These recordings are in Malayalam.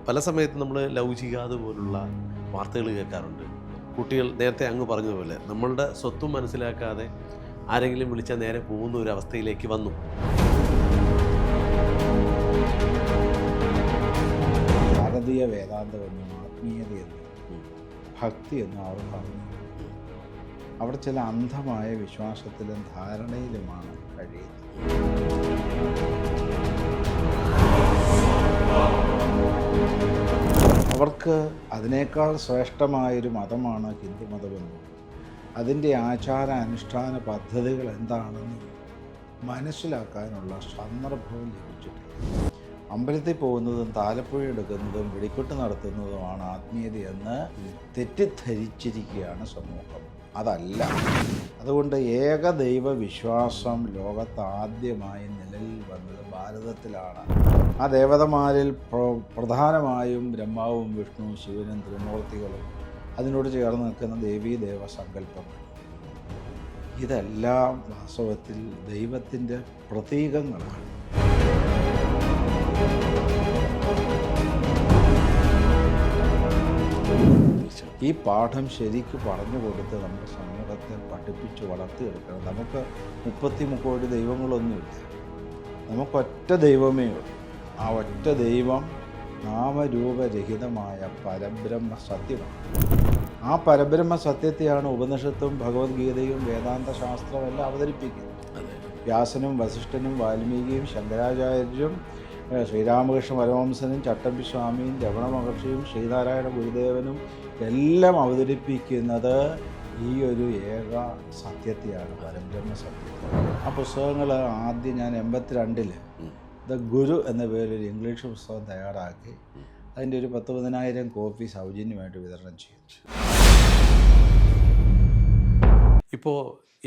പല സമയത്തും നമ്മൾ ലൗചികാത് പോലുള്ള വാർത്തകൾ കേൾക്കാറുണ്ട്. കുട്ടികൾ നേരത്തെ അങ്ങ് പറഞ്ഞതുപോലെ നമ്മളുടെ സ്വത്തും മനസ്സിലാക്കാതെ ആരെങ്കിലും വിളിച്ചാൽ നേരെ പോകുന്ന ഒരു അവസ്ഥയിലേക്ക് വന്നു. ഭാരതീയ വേദാന്തമെന്നും ആത്മീയതയെന്നും ഭക്തിയെന്നും അവർ പറഞ്ഞു. അവർ ചില അന്ധമായ വിശ്വാസത്തിലും ധാരണയിലുമാണ് കഴിയുന്നത്. അവർക്ക് അതിനേക്കാൾ ശ്രേഷ്ഠമായൊരു മതമാണ് ഹിന്ദുമതമെന്നും അതിൻ്റെ ആചാര അനുഷ്ഠാന പദ്ധതികൾ എന്താണെന്നും മനസ്സിലാക്കാനുള്ള സന്ദർഭവും ലഭിച്ചിട്ടില്ല. അമ്പലത്തിൽ പോകുന്നതും താലപ്പുഴ എടുക്കുന്നതും വെടിക്കെട്ട് നടത്തുന്നതുമാണ് ആത്മീയതയെന്ന് തെറ്റിദ്ധരിച്ചിരിക്കുകയാണ് സമൂഹം. അതല്ല. അതുകൊണ്ട് ഏകദൈവ വിശ്വാസം ലോകത്ത് ആദ്യമായി നിലവിൽ വന്നത് ഭാരതത്തിലാണ്. ആ ദേവതമാരിൽ പ്രധാനമായും ബ്രഹ്മാവും വിഷ്ണു ശിവനും ത്രിമൂർത്തികളും അതിനോട് ചേർന്ന് നിൽക്കുന്ന ദേവീദേവ സങ്കല്പങ്ങൾ. ഇതെല്ലാം വാസ്തവത്തിൽ ദൈവത്തിൻ്റെ പ്രതീകങ്ങളാണ്. ഈ പാഠം ശരിക്ക് പറഞ്ഞു കൊടുത്ത് നമ്മുടെ സമൂഹത്തെ പഠിപ്പിച്ച് വളർത്തിയെടുക്കണം. നമുക്ക് 30 കോടി ദൈവങ്ങളൊന്നുമില്ല. നമുക്കൊറ്റ ദൈവമേ ഉള്ളൂ. ആ ഒറ്റ ദൈവം നാമരൂപരഹിതമായ പരബ്രഹ്മ സത്യമാണ്. ആ പരബ്രഹ്മ സത്യത്തെയാണ് ഉപനിഷത്തും ഭഗവത്ഗീതയും വേദാന്ത ശാസ്ത്രവും എല്ലാം അവതരിപ്പിക്കുന്നത്. വ്യാസനും വസിഷ്ഠനും വാൽമീകിയും ശങ്കരാചാര്യരും ശ്രീരാമകൃഷ്ണ പരമഹംസനും ചട്ടമ്പി സ്വാമിയും രമണ മഹർഷിയും ശ്രീനാരായണ ഗുരുദേവനും എല്ലാം അവതരിപ്പിക്കുന്നത് ഈ ഒരു ഏക സത്യത്തെയാണ്, പരബ്രഹ്മ സത്യത്തെ. ആ പുസ്തകങ്ങൾ ആദ്യം ഞാൻ 82-ൽ ദ ഗുരു എന്ന പേരിൽ ഇംഗ്ലീഷ് പുസ്തകം തയ്യാറാക്കി അതിൻ്റെ ഒരു 10,000 കോപ്പി സൗജന്യമായിട്ട് വിതരണം ചെയ്തു.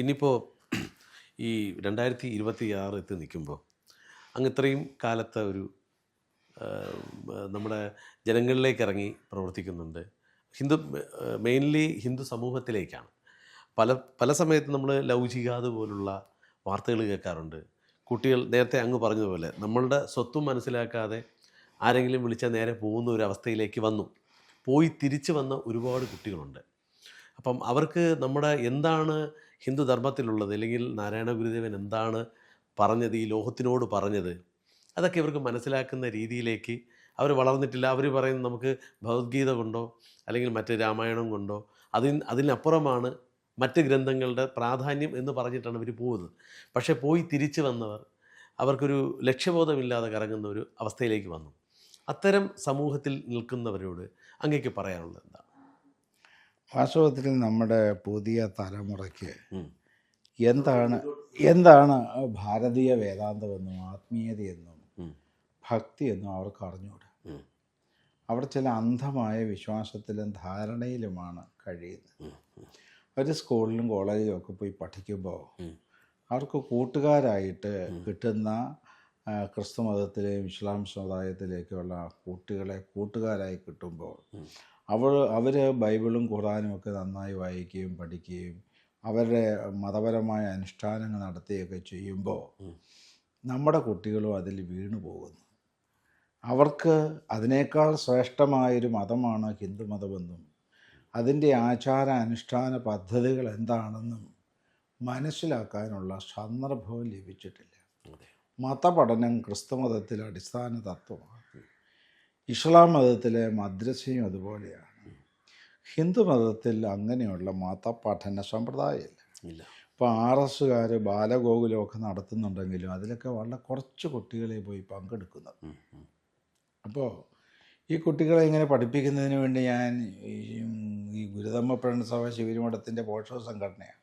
ഇനിയിപ്പോൾ ഈ 2026 എത്തി നിൽക്കുമ്പോൾ അങ്ങ് ഇത്രയും കാലത്തെ ഒരു നമ്മുടെ ജനങ്ങളിലേക്ക് ഇറങ്ങി പ്രവർത്തിക്കുന്നുണ്ട്. മെയിൻലി ഹിന്ദു സമൂഹത്തിലേക്കാണ്. പല സമയത്തും നമ്മൾ ലൗചികാത് പോലുള്ള വാർത്തകൾ കേൾക്കാറുണ്ട്. കുട്ടികൾ നേരത്തെ അങ്ങ് പറഞ്ഞതുപോലെ നമ്മളുടെ സ്വത്തും മനസ്സിലാക്കാതെ ആരെങ്കിലും വിളിച്ചാൽ നേരെ പോകുന്ന ഒരു അവസ്ഥയിലേക്ക് വന്നു. പോയി തിരിച്ചു വന്ന ഒരുപാട് കുട്ടികളുണ്ട്. അപ്പം അവർക്ക് നമ്മുടെ എന്താണ് ഹിന്ദു ധർമ്മത്തിലുള്ളത്, അല്ലെങ്കിൽ നാരായണ ഗുരുദേവൻ എന്താണ് പറഞ്ഞത്, ഈ ലോകത്തിനോട് പറഞ്ഞത്, അതൊക്കെ ഇവർക്ക് മനസ്സിലാക്കുന്ന രീതിയിലേക്ക് അവർ വളർന്നിട്ടില്ല. അവർ പറയുന്നത് നമുക്ക് ഭഗവത്ഗീത കൊണ്ടോ അല്ലെങ്കിൽ മറ്റ് രാമായണം കൊണ്ടോ അതിനപ്പുറമാണ് മറ്റ് ഗ്രന്ഥങ്ങളുടെ പ്രാധാന്യം എന്ന് പറഞ്ഞിട്ടാണ് ഇവർ പോകുന്നത്. പക്ഷേ പോയി തിരിച്ചു വന്നവർ അവർക്കൊരു ലക്ഷ്യബോധമില്ലാതെ കറങ്ങുന്ന ഒരു അവസ്ഥയിലേക്ക് വന്നു. അത്തരം സമൂഹത്തിൽ നിൽക്കുന്നവരോട് അങ്ങേക്ക് പറയാനുള്ളത് എന്താണ്? വാസ്തവത്തിൽ നമ്മുടെ പുതിയ തലമുറയ്ക്ക് എന്താണ് ഭാരതീയ വേദാന്തമെന്നും ആത്മീയതയെന്നും ഭക്തിയെന്നും അവർക്ക് അറിഞ്ഞൂടാ. അവർ ചില അന്ധമായ വിശ്വാസത്തിലും ധാരണയിലുമാണ് കഴിയുന്നത്. അവർ സ്കൂളിലും കോളേജിലും ഒക്കെ പോയി പഠിക്കുമ്പോൾ അവർക്ക് കൂട്ടുകാരായിട്ട് കിട്ടുന്ന ക്രിസ്തു മതത്തിലെയും ഇസ്ലാം സമുദായത്തിലേക്കുള്ള കുട്ടികളെ കൂട്ടുകാരായി കിട്ടുമ്പോൾ അവർ ബൈബിളും ഖുറാനും ഒക്കെ നന്നായി വായിക്കുകയും പഠിക്കുകയും അവരുടെ മതപരമായ അനുഷ്ഠാനങ്ങൾ നടത്തുകയൊക്കെ ചെയ്യുമ്പോൾ നമ്മുടെ കുട്ടികളും അതിൽ വീണു പോകുന്നു. അവർക്ക് അതിനേക്കാൾ ശ്രേഷ്ഠമായൊരു മതമാണ് ഹിന്ദുമതമെന്നും അതിൻ്റെ ആചാര അനുഷ്ഠാന പദ്ധതികൾ എന്താണെന്നും മനസ്സിലാക്കാനുള്ള സന്ദർഭവും ലഭിച്ചിട്ടില്ല. മതപഠനം ക്രിസ്തുമതത്തിലെ അടിസ്ഥാന തത്വമാണ്. ഇസ്ലാം മതത്തിലെ മദ്രസയും അതുപോലെയാണ്. ഹിന്ദു മതത്തിൽ അങ്ങനെയുള്ള മതപഠന സമ്പ്രദായമില്ല. ഇപ്പോൾ RSകാർ ബാലഗോകുലമൊക്കെ നടത്തുന്നുണ്ടെങ്കിലും അതിലൊക്കെ വളരെ കുറച്ച് കുട്ടികളെ പോയി പങ്കെടുക്കുന്നത്. അപ്പോൾ ഈ കുട്ടികളെ ഇങ്ങനെ പഠിപ്പിക്കുന്നതിന് വേണ്ടി ഞാൻ ഈ ഗുരുധമ്മ പ്രണസഭ ശിവരിമഠത്തിൻ്റെ പോഷക സംഘടനയാണ്.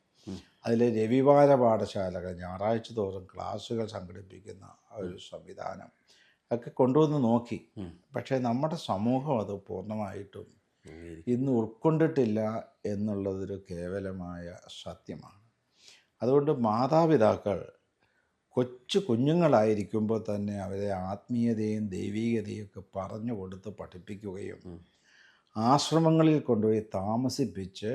അതിൽ രവിവാര പാഠശാലകൾ ഞായറാഴ്ച തോറും ക്ലാസ്സുകൾ സംഘടിപ്പിക്കുന്ന ഒരു സംവിധാനം ഒക്കെ കൊണ്ടുവന്ന് നോക്കി. പക്ഷേ നമ്മുടെ സമൂഹം അത് പൂർണ്ണമായിട്ടും ഇന്ന് ഉൾക്കൊണ്ടിട്ടില്ല എന്നുള്ളതൊരു കേവലമായ സത്യമാണ്. അതുകൊണ്ട് മാതാപിതാക്കൾ കുഞ്ഞുങ്ങളായിരിക്കുമ്പോൾ തന്നെ അവരെ ആത്മീയതയും ദൈവീകതയും ഒക്കെ പറഞ്ഞു കൊടുത്ത് പഠിപ്പിക്കുകയും ആശ്രമങ്ങളിൽ കൊണ്ടുപോയി താമസിപ്പിച്ച്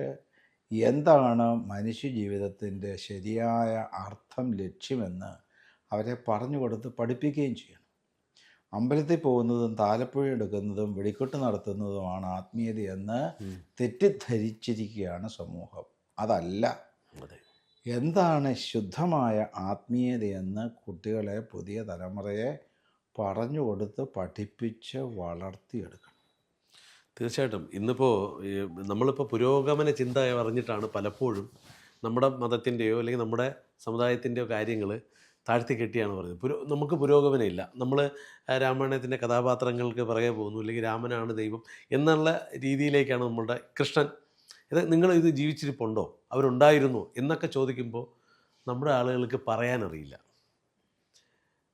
എന്താണ് മനുഷ്യജീവിതത്തിൻ്റെ ശരിയായ അർത്ഥം, ലക്ഷ്യമെന്ന് അവരെ പറഞ്ഞു കൊടുത്ത് പഠിപ്പിക്കുകയും ചെയ്യണം. അമ്പലത്തിൽ പോകുന്നതും താലപ്പൊഴി എടുക്കുന്നതും വെടിക്കെട്ട് നടത്തുന്നതുമാണ് ആത്മീയതയെന്ന് തെറ്റിദ്ധരിച്ചിരിക്കുകയാണ് സമൂഹം. അതല്ല. അതെ. എന്താണ് ശുദ്ധമായ ആത്മീയതയെന്ന് കുട്ടികളെ, പുതിയ തലമുറയെ പറഞ്ഞു കൊടുത്ത് പഠിപ്പിച്ച് വളർത്തിയെടുക്കണം. തീർച്ചയായിട്ടും ഇന്നിപ്പോൾ നമ്മളിപ്പോൾ പുരോഗമന ചിന്ത പറഞ്ഞിട്ടാണ് പലപ്പോഴും നമ്മുടെ മതത്തിൻ്റെയോ അല്ലെങ്കിൽ നമ്മുടെ സമുദായത്തിൻ്റെയോ കാര്യങ്ങൾ താഴ്ത്തി കെട്ടിയാണ് പറയുന്നത്. നമുക്ക് പുരോഗമനമില്ല, നമ്മൾ രാമായണത്തിൻ്റെ കഥാപാത്രങ്ങൾക്ക് പുറകെ പോകുന്നു, അല്ലെങ്കിൽ രാമനാണ് ദൈവം എന്നുള്ള രീതിയിലേക്കാണ് നമ്മളുടെ കൃഷ്ണൻ. നിങ്ങളിത് ജീവിച്ചിരിപ്പുണ്ടോ, അവരുണ്ടായിരുന്നോ എന്നൊക്കെ ചോദിക്കുമ്പോൾ നമ്മുടെ ആളുകൾക്ക് പറയാനറിയില്ല.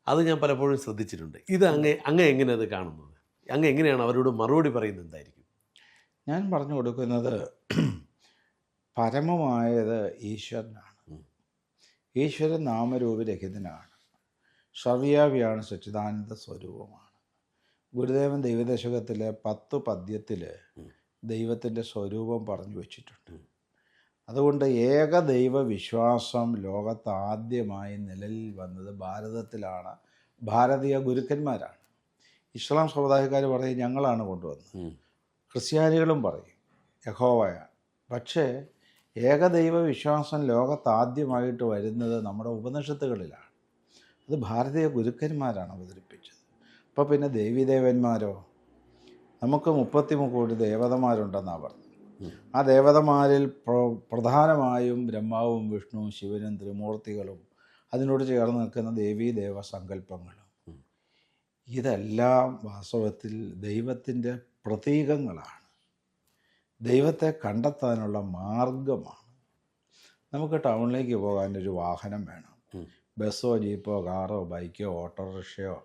അത് ഞാൻ പലപ്പോഴും ശ്രദ്ധിച്ചിട്ടുണ്ട്. ഇത് അങ്ങ് എങ്ങനെ അത് കാണുന്നത്? അങ്ങ് എങ്ങനെയാണ് അവരോട് മറുപടി പറയുന്നത്? എന്തായിരിക്കും? ഞാൻ പറഞ്ഞു കൊടുക്കുന്നത് പരമമായത് ഈശ്വരനാണ്. ഈശ്വരൻ നാമരൂപരഹിതനാണ്, സർവ്വവ്യാപിയാണ്, സച്ചിദാനന്ദ സ്വരൂപമാണ്. ഗുരുദേവൻ ദൈവദശകത്തിലെ 10 പദ്യത്തിൽ ദൈവത്തിൻ്റെ സ്വരൂപം പറഞ്ഞു വച്ചിട്ടുണ്ട്. അതുകൊണ്ട് ഏകദൈവ വിശ്വാസം ലോകത്ത് ആദ്യമായി നിലവിൽ വന്നത് ഭാരതത്തിലാണ്. ഭാരതീയ ഗുരുക്കന്മാരാണ്. ഇസ്ലാം സമുദായക്കാർ പറയും ഞങ്ങളാണ് കൊണ്ടുവന്നത്. ക്രിസ്ത്യാനികളും പറയും യഹോവയാണ്. പക്ഷേ ഏകദൈവ വിശ്വാസം ലോകത്ത് ആദ്യമായിട്ട് വരുന്നത് നമ്മുടെ ഉപനിഷത്തുകളിലാണ്. അത് ഭാരതീയ ഗുരുക്കന്മാരാണ് അവതരിപ്പിച്ചത്. അപ്പോൾ പിന്നെ ദേവീദേവന്മാരോ? നമുക്ക് 33 കോടി ദേവതമാരുണ്ടെന്നാണ് പറഞ്ഞത്. ആ ദേവതമാരിൽ പ്രധാനമായും ബ്രഹ്മാവും വിഷ്ണുവും ശിവനും ത്രിമൂർത്തികളും അതിനോട് ചേർന്ന് നിൽക്കുന്ന ദേവീദേവ സങ്കല്പങ്ങളും. ഇതെല്ലാം വാസ്തവത്തിൽ ദൈവത്തിൻ്റെ പ്രതീകങ്ങളാണ്, ദൈവത്തെ കണ്ടെത്താനുള്ള മാർഗമാണ്. നമുക്ക് ടൗണിലേക്ക് പോകാനൊരു വാഹനം വേണം. ബസ്സോ ജീപ്പോ കാറോ ബൈക്കോ ഓട്ടോറിക്ഷയോ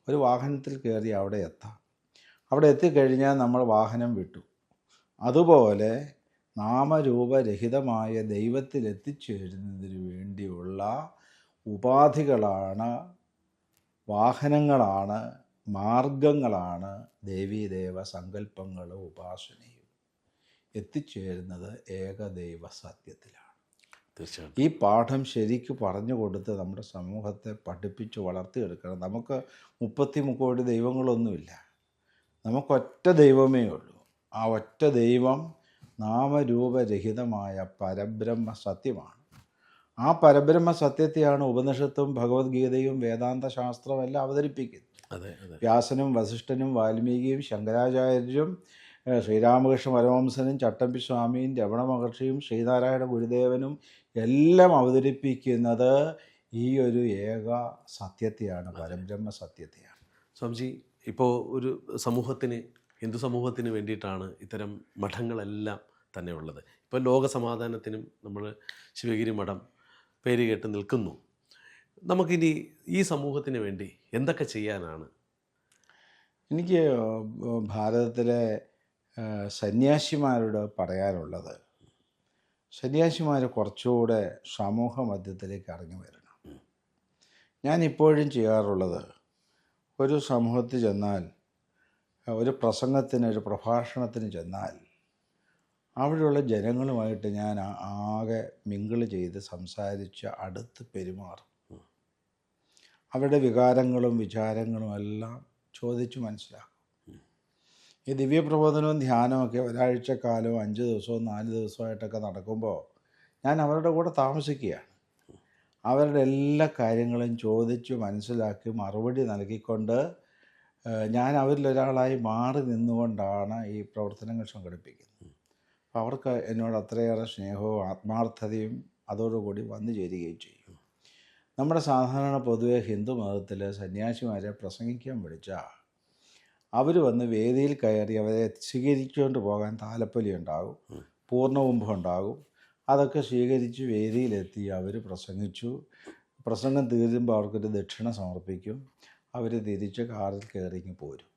ഒരു വാഹനത്തിൽ കയറി അവിടെ എത്താം. അവിടെ എത്തിക്കഴിഞ്ഞാൽ നമ്മൾ വാഹനം വിട്ടു. അതുപോലെ നാമരൂപരഹിതമായ ദൈവത്തിൽ എത്തിച്ചേരുന്നതിന് വേണ്ടിയുള്ള ഉപാധികളാണ്, വാഹനങ്ങളാണ്, മാർഗങ്ങളാണ് ദേവീദേവ സങ്കല്പങ്ങളും ഉപാസനയും. എത്തിച്ചേരുന്നത് ഏകദൈവ സത്യത്തിലാണ്. തീർച്ചയായും ഈ പാഠം ശരിക്ക് പറഞ്ഞു കൊടുത്ത് നമ്മുടെ സമൂഹത്തെ പഠിപ്പിച്ച് വളർത്തിയെടുക്കണം. നമുക്ക് 33 കോടി ദൈവങ്ങളൊന്നുമില്ല, നമുക്കൊറ്റ ദൈവമേ ഉള്ളൂ. ആ ഒറ്റ ദൈവം നാമരൂപരഹിതമായ പരബ്രഹ്മ സത്യമാണ്. ആ പരബ്രഹ്മ സത്യത്തെയാണ് ഉപനിഷത്തും ഭഗവത്ഗീതയും വേദാന്ത ശാസ്ത്രവും എല്ലാം അവതരിപ്പിക്കുന്നത്. വ്യാസനും വസിഷ്ഠനും വാൽമീകിയും ശങ്കരാചാര്യരും ശ്രീരാമകൃഷ്ണ പരമഹംസനും ചട്ടമ്പി സ്വാമിയും രമണ മഹർഷിയും ശ്രീനാരായണ ഗുരുദേവനും എല്ലാം അവതരിപ്പിക്കുന്നത് ഈ ഒരു ഏക സത്യത്തെയാണ്, പരബ്രഹ്മ സത്യത്തെയാണ്. സ്വാമിജി, ഇപ്പോൾ ഒരു സമൂഹത്തിന്, ഹിന്ദു സമൂഹത്തിന് വേണ്ടിയിട്ടാണ് ഇത്തരം മഠങ്ങളെല്ലാം തന്നെ ഉള്ളത്. ഇപ്പോൾ ലോക സമാധാനത്തിനും നമ്മൾ ശിവഗിരി മഠം പേര് കേട്ട് നിൽക്കുന്നു. നമുക്കിനി ഈ സമൂഹത്തിന് വേണ്ടി എന്തൊക്കെ ചെയ്യാനാണ്? എനിക്ക് ഭാരതത്തിലെ സന്യാസിമാരോട് പറയാനുള്ളത്, സന്യാസിമാർ കുറച്ചുകൂടെ സമൂഹ മധ്യത്തിലേക്ക് ഇറങ്ങി വരണം. ഞാൻ ഇപ്പോഴും ചെയ്യാറുള്ളത്, ഒരു സമൂഹത്തിൽ ചെന്നാൽ, ഒരു പ്രസംഗത്തിന്, ഒരു പ്രഭാഷണത്തിന് ചെന്നാൽ അവിടെയുള്ള ജനങ്ങളുമായിട്ട് ഞാൻ ആകെ മിങ്കിൾ ചെയ്ത് സംസാരിച്ച് അടുത്ത് പെരുമാറും. അവരുടെ വികാരങ്ങളും വിചാരങ്ങളും എല്ലാം ചോദിച്ച് മനസ്സിലാക്കും. ഈ ദിവ്യപ്രബോധനവും ധ്യാനമൊക്കെ ഒരാഴ്ചക്കാലവും 5 ദിവസവും 4 ദിവസമായിട്ടൊക്കെ നടക്കുമ്പോൾ ഞാൻ അവരുടെ കൂടെ താമസിക്കുകയാണ്. അവരുടെ എല്ലാ കാര്യങ്ങളും ചോദിച്ച് മനസ്സിലാക്കി മറുപടി നൽകിക്കൊണ്ട് ഞാൻ അവരിലൊരാളായി മാറി നിന്നുകൊണ്ടാണ് ഈ പ്രവർത്തനങ്ങൾ സംഘടിപ്പിക്കുന്നത്. അപ്പോൾ അവർക്ക് എന്നോട് അത്രയേറെ സ്നേഹവും ആത്മാർത്ഥതയും അതോടുകൂടി വന്നു ചേരുകയും ചെയ്യും. നമ്മുടെ സാധാരണ പൊതുവെ ഹിന്ദു മതത്തിൽ സന്യാസിമാരെ പ്രസംഗിക്കാൻ വിളിച്ചാൽ അവർ വന്ന് വേദിയിൽ കയറി അവരെ സ്വീകരിച്ചുകൊണ്ട് പോകാൻ താലപ്പൊലി ഉണ്ടാകും, പൂർണ്ണകുംഭം ഉണ്ടാകും. അതൊക്കെ സ്വീകരിച്ച് വേദിയിലെത്തി അവർ പ്രസംഗിച്ചു. പ്രസംഗം തീരുമ്പോൾ അവർക്കൊരു ദക്ഷിണ സമർപ്പിക്കും. അവർ തിരിച്ച് കാറിൽ കയറിങ്ങ് പോരും.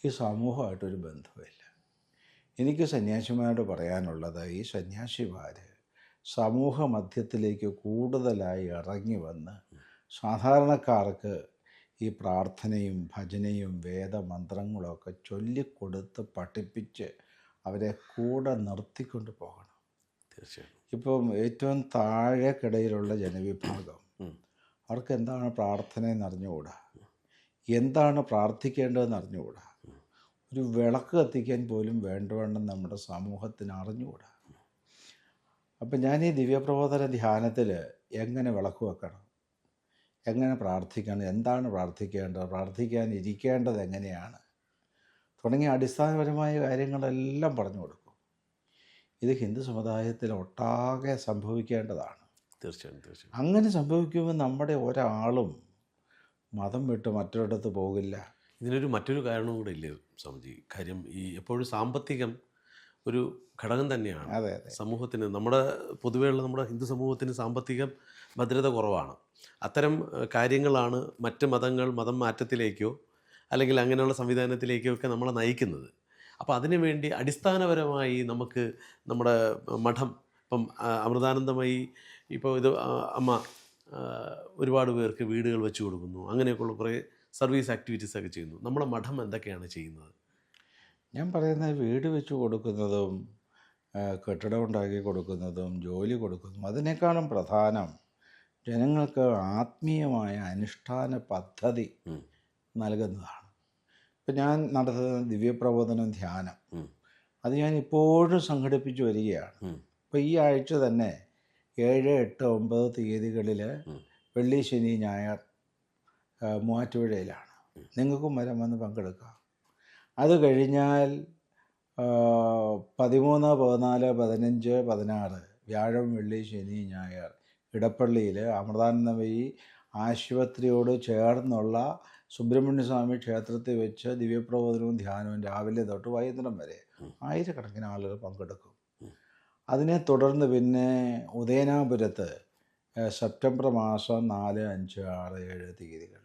ഈ സമൂഹമായിട്ടൊരു ബന്ധമില്ല. എനിക്ക് സന്യാസിമാരോട് പറയാനുള്ളത്, ഈ സന്യാസിമാർ സമൂഹ മധ്യത്തിലേക്ക് കൂടുതലായി ഇറങ്ങി വന്ന് സാധാരണക്കാർക്ക് ഈ പ്രാർത്ഥനയും ഭജനയും വേദമന്ത്രങ്ങളൊക്കെ ചൊല്ലിക്കൊടുത്ത് പഠിപ്പിച്ച് അവരെ കൂടെ നിർത്തിക്കൊണ്ട് പോകണം. തീർച്ചയായും ഇപ്പം ഏറ്റവും താഴെക്കിടയിലുള്ള ജനവിഭാഗം, അവർക്ക് എന്താണ് പ്രാർത്ഥന എന്നറിഞ്ഞുകൂടാ. എന്താണ് പ്രാർത്ഥിക്കേണ്ടതെന്ന് അറിഞ്ഞുകൂടാ. ഒരു വിളക്ക് കത്തിക്കാൻ പോലും വേണ്ടവണ്ണം നമ്മുടെ സമൂഹത്തിന് അറിഞ്ഞുകൂടാ. അപ്പം ഞാൻ ഈ ദിവ്യപ്രബോധന ധ്യാനത്തിൽ എങ്ങനെ വിളക്ക് വെക്കണം, എങ്ങനെ പ്രാർത്ഥിക്കണം, എന്താണ് പ്രാർത്ഥിക്കേണ്ടത്, പ്രാർത്ഥിക്കാൻ ഇരിക്കേണ്ടത് എങ്ങനെയാണ് തുടങ്ങിയ അടിസ്ഥാനപരമായ കാര്യങ്ങളെല്ലാം പറഞ്ഞു കൊടുക്കും. ഇത് ഹിന്ദു സമുദായത്തിൽ ഒട്ടാകെ സംഭവിക്കേണ്ടതാണ്. തീർച്ചയായും. അങ്ങനെ സംഭവിക്കുമ്പോൾ നമ്മുടെ ഒരാളും മതം വിട്ട് മറ്റൊരിടത്ത് പോകില്ല. ഇതിനൊരു മറ്റൊരു കാരണവും കൂടെ ഇല്ലേ സ്വാമിജി? കാര്യം ഈ എപ്പോഴും സാമ്പത്തികം ഒരു ഘടകം തന്നെയാണ്. അതെ. സമൂഹത്തിന്, നമ്മുടെ പൊതുവെയുള്ള നമ്മുടെ ഹിന്ദു സമൂഹത്തിന് സാമ്പത്തിക ഭദ്രത കുറവാണ്. അത്തരം കാര്യങ്ങളാണ് മറ്റ് മതം മാറ്റത്തിലേക്കോ അല്ലെങ്കിൽ അങ്ങനെയുള്ള സംവിധാനത്തിലേക്കോ ഒക്കെ നമ്മളെ നയിക്കുന്നത്. അപ്പോൾ അതിനു വേണ്ടി അടിസ്ഥാനപരമായി നമുക്ക് നമ്മുടെ മഠം, ഇപ്പം അമൃതാനന്ദമയി ഇപ്പോൾ ഇത് അമ്മ ഒരുപാട് പേർക്ക് വീടുകൾ വെച്ച് കൊടുക്കുന്നു, അങ്ങനെയൊക്കെയുള്ള കുറേ സർവീസ് ആക്ടിവിറ്റീസൊക്കെ ചെയ്യുന്നു. നമ്മുടെ മഠം എന്തൊക്കെയാണ് ചെയ്യുന്നത്? ഞാൻ പറയുന്നത് വീട് വെച്ച് കൊടുക്കുന്നതും കെട്ടിടം ഉണ്ടാക്കി കൊടുക്കുന്നതും ജോലി കൊടുക്കുന്നതും അതിനേക്കാളും പ്രധാനം ജനങ്ങൾക്ക് ആത്മീയമായ അനുഷ്ഠാന പദ്ധതി നൽകുന്നതാണ്. ഇപ്പം ഞാൻ നടത്തുന്ന ദിവ്യപ്രബോധനം ധ്യാനം, അത് ഞാൻ ഇപ്പോഴും സംഘടിപ്പിച്ചു വരികയാണ്. ഇപ്പോൾ ഈ ആഴ്ച തന്നെ 7, 8, 9 തീയതികളിൽ വെള്ളി, ശനി, ഞായർ മൂവാറ്റുപുഴയിലാണ്. നിങ്ങൾക്കും വന്ന് പങ്കെടുക്കാം. അത് കഴിഞ്ഞാൽ 13, 14, 15, 16 വ്യാഴം, വെള്ളി, ശനി, ഞായർ ഇടപ്പള്ളിയിൽ അമൃതാനന്ദമയി ആശുപത്രിയോട് ചേർന്നുള്ള സുബ്രഹ്മണ്യസ്വാമി ക്ഷേത്രത്തിൽ വെച്ച് ദിവ്യപ്രബോധനവും ധ്യാനവും രാവിലെ തൊട്ട് വൈകുന്നേരം വരെ ആയിരക്കണക്കിന് ആളുകൾ പങ്കെടുക്കും. അതിനെ തുടർന്ന് പിന്നെ ഉദയനാപുരത്ത് സെപ്റ്റംബർ മാസം 4, 5, 6, 7 തീയതികൾ,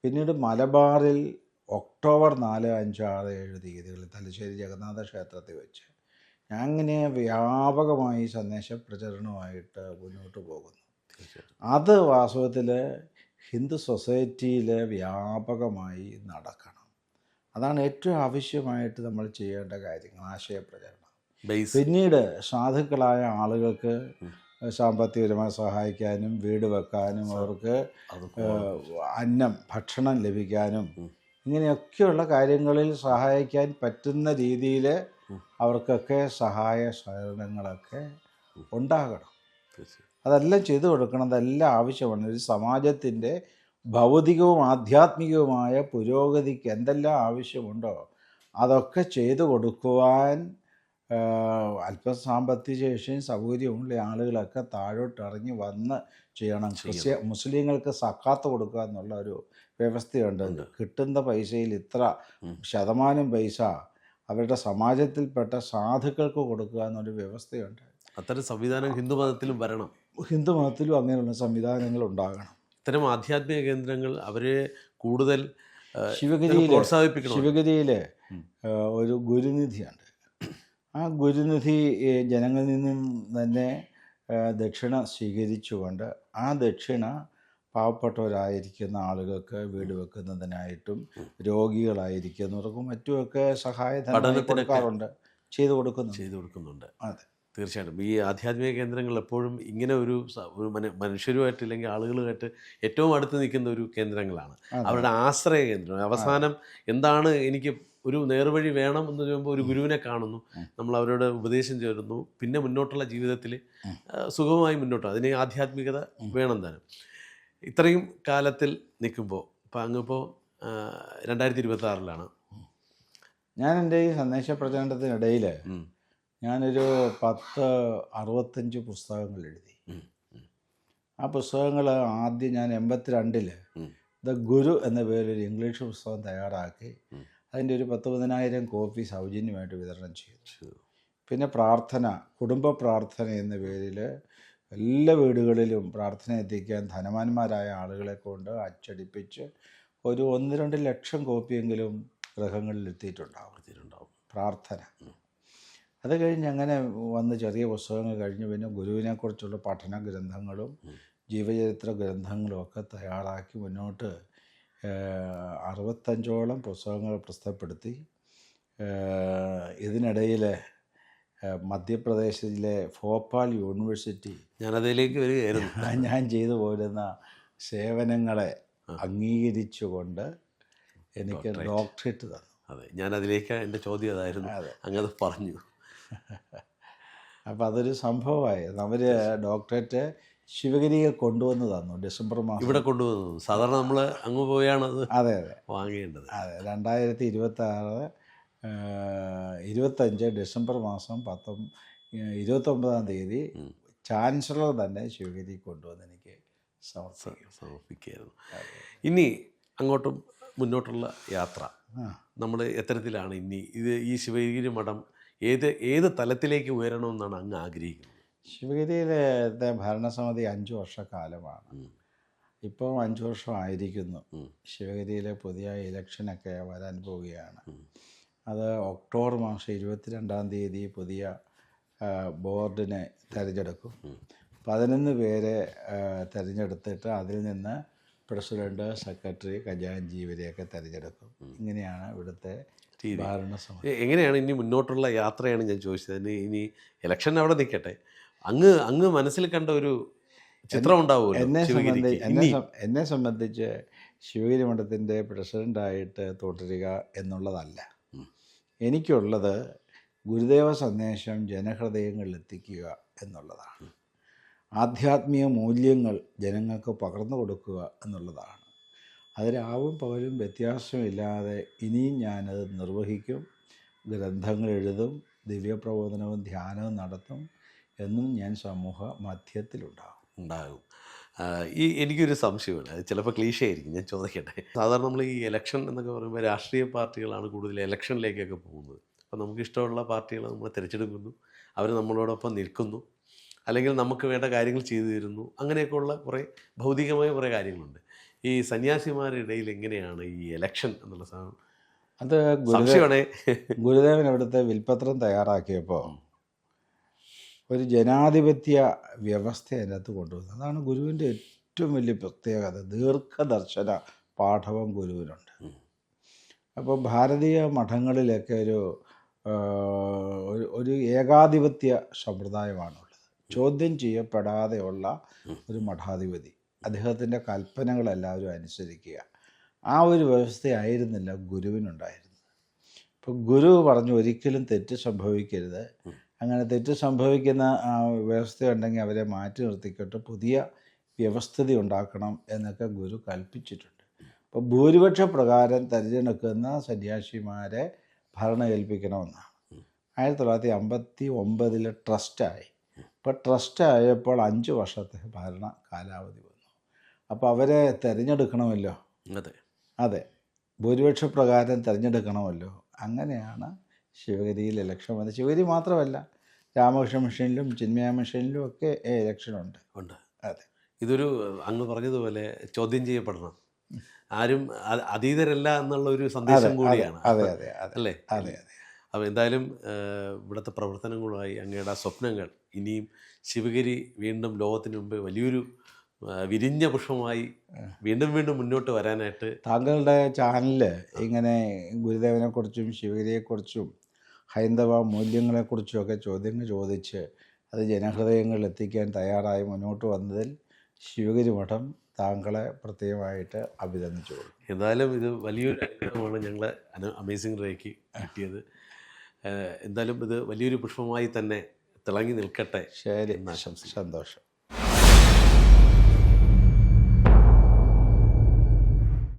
പിന്നീട് മലബാറിൽ ഒക്ടോബർ 4, 5, 6, 7 തീയതികളിൽ തലശ്ശേരി ജഗന്നാഥ ക്ഷേത്രത്തിൽ വെച്ച് അങ്ങനെ വ്യാപകമായി സന്ദേശ പ്രചരണവുമായിട്ട് മുന്നോട്ട് പോകുന്നു. അത് വാസ്തവത്തിൽ ഹിന്ദു സൊസൈറ്റിയിൽ വ്യാപകമായി നടക്കണം. അതാണ് ഏറ്റവും ആവശ്യമായിട്ട് നമ്മൾ ചെയ്യേണ്ട കാര്യങ്ങൾ, ആശയപ്രചരണം. പിന്നീട് സാധുക്കളായ ആളുകൾക്ക് സാമ്പത്തികപരമായി സഹായിക്കാനും വീട് വെക്കാനും അവർക്ക് ഭക്ഷണം ലഭിക്കാനും ഇങ്ങനെയൊക്കെയുള്ള കാര്യങ്ങളിൽ സഹായിക്കാൻ പറ്റുന്ന രീതിയിൽ അവർക്കൊക്കെ സഹായ സഹകരണങ്ങളൊക്കെ ഉണ്ടാകണം. അതെല്ലാം ചെയ്തു കൊടുക്കണം. അതെല്ലാം ആവശ്യമാണ്. ഒരു സമാജത്തിൻ്റെ ഭൗതികവും ആധ്യാത്മികവുമായ പുരോഗതിക്ക് എന്തെല്ലാം ആവശ്യമുണ്ടോ അതൊക്കെ ചെയ്തു കൊടുക്കുവാൻ അല്പം സാമ്പത്തിക ശേഷിയും സൗകര്യമുള്ള ആളുകളൊക്കെ താഴോട്ടിറങ്ങി വന്ന് ചെയ്യണം. മുസ്ലിങ്ങൾക്ക് സക്കാത്ത് കൊടുക്കുക എന്നുള്ള ഒരു വ്യവസ്ഥയുണ്ട്. കിട്ടുന്ന പൈസയിൽ ഇത്ര ശതമാനം പൈസ അവരുടെ സമാജത്തിൽപ്പെട്ട സാധുക്കൾക്ക് കൊടുക്കുക എന്നൊരു വ്യവസ്ഥയുണ്ട്. അത്തരം സംവിധാനം ഹിന്ദുമതത്തിലും വരണം. ഹിന്ദുമതത്തിലും അങ്ങനെയുള്ള സംവിധാനങ്ങൾ ഉണ്ടാകണം. ഇത്തരം ആധ്യാത്മിക കേന്ദ്രങ്ങൾ അവരെ കൂടുതൽ ശിവഗിരിയിൽ ഒരു ഗുരുനിധിയുണ്ട്. ആ ഗുരുനിധി ജനങ്ങളിൽ നിന്നും തന്നെ ദക്ഷിണ സ്വീകരിച്ചുകൊണ്ട് ആ ദക്ഷിണ പാവപ്പെട്ടവരായിരിക്കുന്ന ആളുകൾക്ക് വീട് വെക്കുന്നതിനായിട്ടും രോഗികളായിരിക്കുന്നവർക്കും മറ്റുമൊക്കെ സഹായധനം കൊടുക്കാറുണ്ട്, ചെയ്തു കൊടുക്കുന്നുണ്ട്. അതെ, തീർച്ചയായിട്ടും. ഈ ആധ്യാത്മിക കേന്ദ്രങ്ങൾ എപ്പോഴും ഇങ്ങനെ ഒരു മനുഷ്യരുമായിട്ട് അല്ലെങ്കിൽ ആളുകളുമായിട്ട് ഏറ്റവും അടുത്ത് നിൽക്കുന്ന ഒരു കേന്ദ്രങ്ങളാണ്. അവരുടെ ആശ്രയ കേന്ദ്രം. അവസാനം എന്താണ് എനിക്ക് ഒരു നേർവഴി വേണം എന്ന് പറയുമ്പോൾ ഒരു ഗുരുവിനെ കാണുന്നു, നമ്മൾ അവരോട് ഉപദേശം ചേരുന്നു, പിന്നെ മുന്നോട്ടുള്ള ജീവിതത്തിൽ സുഗമമായി മുന്നോട്ട്. അതിന് ആധ്യാത്മികത വേണം താനും. ഇത്രയും കാലത്തിൽ നിൽക്കുമ്പോൾ ഇപ്പം അങ്ങിപ്പോൾ 2026 ഞാൻ എൻ്റെ ഈ സന്ദേശ പ്രചരണത്തിനിടയിൽ ഞാനൊരു 65 പുസ്തകങ്ങൾ എഴുതി. ആ പുസ്തകങ്ങൾ ആദ്യം ഞാൻ 82 ദ ഗുരു എന്ന പേരിൽ ഇംഗ്ലീഷ് പുസ്തകം തയ്യാറാക്കി അതിൻ്റെ ഒരു 10,000 കോപ്പി സൗജന്യമായിട്ട് വിതരണം ചെയ്തു. പിന്നെ കുടുംബ പ്രാർത്ഥന എന്ന പേരിൽ എല്ലാ വീടുകളിലും പ്രാർത്ഥന എത്തിക്കാൻ ധനവാന്മാരായ ആളുകളെ കൊണ്ട് അച്ചടിപ്പിച്ച് ഒരു 1-2 ലക്ഷം കോപ്പിയെങ്കിലും ഗൃഹങ്ങളിൽ എത്തിയിട്ടുണ്ടാവും പ്രാർത്ഥന. അത് കഴിഞ്ഞ് അങ്ങനെ വന്ന് ചെറിയ പുസ്തകങ്ങൾ കഴിഞ്ഞ് പിന്നെ ഗുരുവിനെക്കുറിച്ചുള്ള പഠന ഗ്രന്ഥങ്ങളും ജീവചരിത്ര ഗ്രന്ഥങ്ങളും ഒക്കെ തയ്യാറാക്കി മുന്നോട്ട് 65ഓളം പുസ്തകങ്ങൾ പ്രസിദ്ധപ്പെടുത്തി. ഇതിനിടയിൽ മധ്യപ്രദേശിലെ ഭോപ്പാൽ യൂണിവേഴ്സിറ്റി ഞാനതിലേക്ക് വരികയായിരുന്നു. ഞാൻ ചെയ്തു പോരുന്ന സേവനങ്ങളെ അംഗീകരിച്ചുകൊണ്ട് എനിക്ക് ഡോക്ടറേറ്റ് തന്നു. അതെ, ഞാൻ അതിലേക്ക് എൻ്റെ ചോദ്യം അതായിരുന്നു. അങ്ങനെ പറഞ്ഞു. അപ്പോൾ അതൊരു സംഭവമായി. അവർ ഡോക്ടറേറ്റ് ശിവഗിരിയെ കൊണ്ടുവന്ന് തന്നു ഡിസംബർ മാസം. ഇവിടെ കൊണ്ടുവന്നു. സാധാരണ നമ്മൾ അങ്ങ് പോയാണ് അത് അതെ വാങ്ങേണ്ടത്. അതെ 2025 ഡിസംബർ മാസം 29-ാം തീയതി ചാൻസലർ തന്നെ ശിവഗിരി കൊണ്ടുവന്ന് എനിക്ക് സമർപ്പിക്കുകയായിരുന്നു. ഇനി അങ്ങോട്ടും മുന്നോട്ടുള്ള യാത്ര നമ്മൾ എത്തരത്തിലാണ് ഇനി ഈ ശിവഗിരി മഠം ഏത് തലത്തിലേക്ക് ഉയരണമെന്നാണ് അങ്ങ് ആഗ്രഹിക്കുന്നത്? ശിവഗിരിയിലത്തെ ഭരണസമിതി 5 വർഷക്കാലമാണ്. ഇപ്പോൾ 5 വർഷം ആയിരിക്കുന്നു. ശിവഗിരിയിലെ പുതിയ ഇലക്ഷനൊക്കെ വരാൻ പോവുകയാണ്. അത് ഒക്ടോബർ മാസം 22-ാം തീയതി പുതിയ ബോർഡിനെ തിരഞ്ഞെടുക്കും. 11 പേരെ തിരഞ്ഞെടുത്തിട്ട് അതിൽ നിന്ന് പ്രസിഡന്റ്, സെക്രട്ടറി, ഖജാൻജി ഇവരെയൊക്കെ തിരഞ്ഞെടുക്കും. ഇങ്ങനെയാണ് ഇവിടുത്തെ ഭരണസമിതി. എങ്ങനെയാണ് ഇനി മുന്നോട്ടുള്ള യാത്രയാണ് ഞാൻ ചോദിച്ചത്. ഇനി ഇലക്ഷൻ അവിടെ നിൽക്കട്ടെ, അങ്ങ് മനസ്സിൽ കണ്ട ഒരു ചിത്രം ഉണ്ടാവുമല്ലോ. എന്നെ സംബന്ധിച്ച് ശിവഗിരി മഠത്തിൻ്റെ പ്രസിഡൻ്റായിട്ട് തുടരുക എന്നുള്ളതല്ല. എനിക്കുള്ളത് ഗുരുദേവ സന്ദേശം ജനഹൃദയങ്ങളിൽ എത്തിക്കുക എന്നുള്ളതാണ്. ആധ്യാത്മിക മൂല്യങ്ങൾ ജനങ്ങൾക്ക് പകർന്നു കൊടുക്കുക എന്നുള്ളതാണ്. അതിരാവും പകലും വ്യത്യാസമില്ലാതെ ഇനിയും ഞാനത് നിർവഹിക്കും. ഗ്രന്ഥങ്ങൾ എഴുതും, ദിവ്യപ്രബോധനവും ധ്യാനവും നടത്തും. എന്നും ഞാൻ സമൂഹ മധ്യത്തിലുണ്ടാകും. എനിക്കൊരു സംശയമാണ്, അത് ചിലപ്പോൾ ക്ലീഷേ ആയിരിക്കും, ഞാൻ ചോദിക്കട്ടെ. സാധാരണ നമ്മൾ ഈ ഇലക്ഷൻ എന്നൊക്കെ പറയുമ്പോൾ രാഷ്ട്രീയ പാർട്ടികളാണ് കൂടുതൽ ഇലക്ഷനിലേക്കൊക്കെ പോകുന്നത്. അപ്പോൾ നമുക്കിഷ്ടമുള്ള പാർട്ടികൾ നമ്മൾ തിരഞ്ഞെടുക്കുന്നു, അവർ നമ്മളോടൊപ്പം നിൽക്കുന്നു, അല്ലെങ്കിൽ നമുക്ക് വേണ്ട കാര്യങ്ങൾ ചെയ്തു തരുന്നു. അങ്ങനെയൊക്കെയുള്ള കുറേ ഭൗതികമായ കുറേ കാര്യങ്ങളുണ്ട്. ഈ സന്യാസിമാരുടെ ഇടയിൽ എങ്ങനെയാണ് ഈ ഇലക്ഷൻ എന്നുള്ള സാധനം? അത് ഗുരുദേവൻ അവിടുത്തെ വിൽപ്പത്രം തയ്യാറാക്കിയപ്പോൾ ഒരു ജനാധിപത്യ വ്യവസ്ഥ അതിനകത്ത് കൊണ്ടുവന്നു. അതാണ് ഗുരുവിൻ്റെ ഏറ്റവും വലിയ പ്രത്യേകത. ദീർഘദർശന പാഠവും ഗുരുവിനുണ്ട്. അപ്പോൾ ഭാരതീയ മഠങ്ങളിലൊക്കെ ഒരു ഏകാധിപത്യ സമ്പ്രദായമാണുള്ളത്. ചോദ്യം ചെയ്യപ്പെടാതെയുള്ള ഒരു മഠാധിപതി, അദ്ദേഹത്തിൻ്റെ കൽപ്പനകളെല്ലാവരും അനുസരിക്കുക. ആ ഒരു വ്യവസ്ഥയായിരുന്നില്ല ഗുരുവിനുണ്ടായിരുന്നത്. ഇപ്പോൾ ഗുരു പറഞ്ഞു ഒരിക്കലും തെറ്റ് സംഭവിക്കരുത്, അങ്ങനെ തെറ്റ് സംഭവിക്കുന്ന വ്യവസ്ഥയുണ്ടെങ്കിൽ അവരെ മാറ്റി നിർത്തിക്കൊണ്ട് പുതിയ വ്യവസ്ഥിതി ഉണ്ടാക്കണം എന്നൊക്കെ ഗുരു കൽപ്പിച്ചിട്ടുണ്ട്. അപ്പോൾ ഭൂരിപക്ഷ പ്രകാരം തിരഞ്ഞെടുക്കുന്ന സന്യാസിമാരെ ഭരണം ഏൽപ്പിക്കണമെന്നാണ്. 1959 ട്രസ്റ്റായി. ഇപ്പോൾ ട്രസ്റ്റായപ്പോൾ 5 വർഷത്തെ ഭരണ കാലാവധി വന്നു. അപ്പോൾ അവരെ തിരഞ്ഞെടുക്കണമല്ലോ. അതെ, ഭൂരിപക്ഷ പ്രകാരം തിരഞ്ഞെടുക്കണമല്ലോ. അങ്ങനെയാണ് ശിവഗിരിയിൽ ഇലക്ഷൻ വന്നത്. ശിവഗിരി മാത്രമല്ല, രാമകൃഷ്ണ മിഷനിലും ചിന്മയ മിഷനിലും ഒക്കെ ഇലക്ഷനുണ്ട്. അതെ, ഇതൊരു അങ്ങ് പറഞ്ഞതുപോലെ ചോദ്യം ചെയ്യപ്പെടണം, ആരും അതീതരല്ല എന്നുള്ള ഒരു സന്ദേശം കൂടിയാണ്. അല്ലേ? അപ്പോൾ എന്തായാലും ഇവിടുത്തെ പ്രവർത്തനങ്ങളുമായി അങ്ങയുടെ സ്വപ്നങ്ങൾ ഇനിയും ശിവഗിരി വീണ്ടും ലോകത്തിന് മുമ്പ് വലിയൊരു വിരിഞ്ഞ പുഷ്പമായി വീണ്ടും മുന്നോട്ട് വരാനായിട്ട്. താങ്കളുടെ ചാനലിൽ ഇങ്ങനെ ഗുരുദേവനെക്കുറിച്ചും ശിവഗിരിയെക്കുറിച്ചും ഹൈന്ദവ മൂല്യങ്ങളെക്കുറിച്ചുമൊക്കെ ചോദ്യങ്ങൾ ചോദിച്ച് അത് ജനഹൃദയങ്ങളിൽ എത്തിക്കാൻ തയ്യാറായി മുന്നോട്ട് വന്നതിൽ ശിവഗിരി മഠം താങ്കളെ പ്രത്യേകമായിട്ട് അഭിനന്ദിച്ചു. എന്തായാലും ഇത് വലിയൊരു അനുഗ്രഹമാണ് ഞങ്ങളെ അമേസിംഗ് റേക്ക് കിട്ടിയത്. എന്തായാലും ഇത് വലിയൊരു പുഷ്പമായി തന്നെ തിളങ്ങി നിൽക്കട്ടെ. ശരി, സന്തോഷം.